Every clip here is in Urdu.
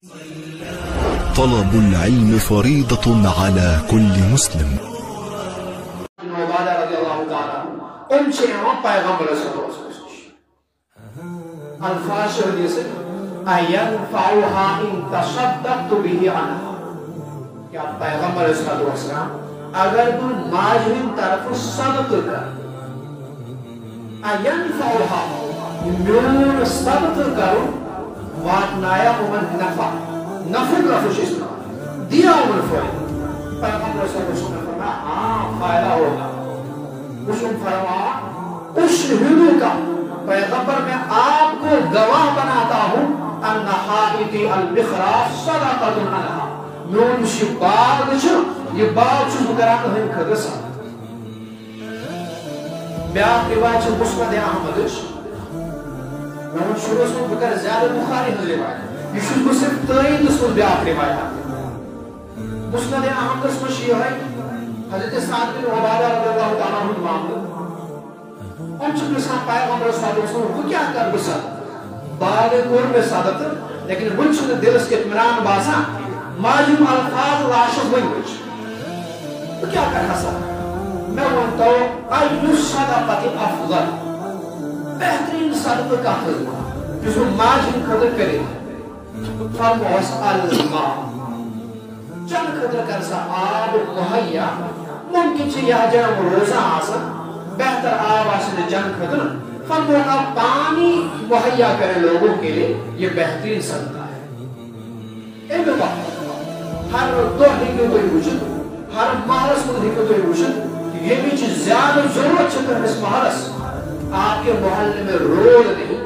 طلب العلم فريضة على كل مسلم. اگر تو ماجہم طرف صدق کر میون صدق کرو واتنایا امن نفع لفظ دیا امن فائدہ پیغمبر صلی اللہ علیہ وسلم نے فرمایا ہاں فائدہ ہوگا. اس نے فرمایا اشہدو کا پیغمبر میں آپ کو گواہ بناتا ہوں ان حائطی البخراف صدقۃ عنہا میون باغ یہ باغ بکران ہند خدس بیاکھ روایت مسند احمد میں شروع میں بکر زیادہ بخاری ہند روایت یہ صرف تعیینس من بیاکھ روایت مسند احمد مش یہ حضرت سعد بن عبادہ رضی اللہ تعالیٰ عنہ معاملہ ان پرسان پیغمبر صلی اللہ علیہ وسلم وہ کیا کر بسد باغ کور میں صدق لیکن ون دلس کے اطمینان باسان ماجم الفاظ لاشت ون تو کیا کر حسن میں ونتو ایو صدقت افضل بہترین صدقہ کا خدمہ جس کو ماجم خدر کرے فرموس الماء چند خدر کر سا آب مہیا ممکن چھ یہ جنم روزہ آسن بہتر آب آسن جنگ خدر فرمونا پانی مہیا کرے لوگوں کے لیے یہ بہترین صدقہ ہے. ایک وقت ہر دو ہنگی کوئی وجود ہر محرس کو ہنگی کوئی وجود یہ بھی چیز زیادہ ضرورت چھتا ہے اس محرس آپ کے محلے میں روڈ نہیں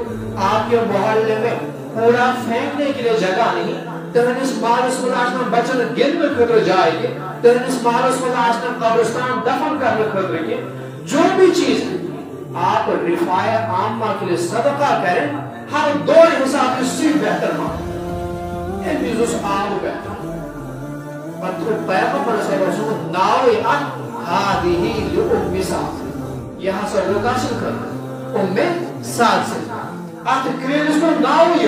آپ کے محلے میں پورا پھینکنے کے لیے جگہ نہیں تہن اس محرس کو آشنا بچن گن میں خطر جائے گے تہن اس محرس کو آشنا قبرستان دفن کرنے خطر کے جو بھی چیز آپ رفاع عامہ کے لیے صدقہ کریں ہر دو حساب اس سے بہتر مان یہ چیز اس آب بہتر پتر پیغمبر صلی اللہ علیہ وسلم ناوی ان ہادیہی لئم سعد یہاں سے لوکاشن کر ام سعد سے آت کریلس کو ناوی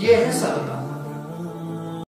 یہ ہے صدقہ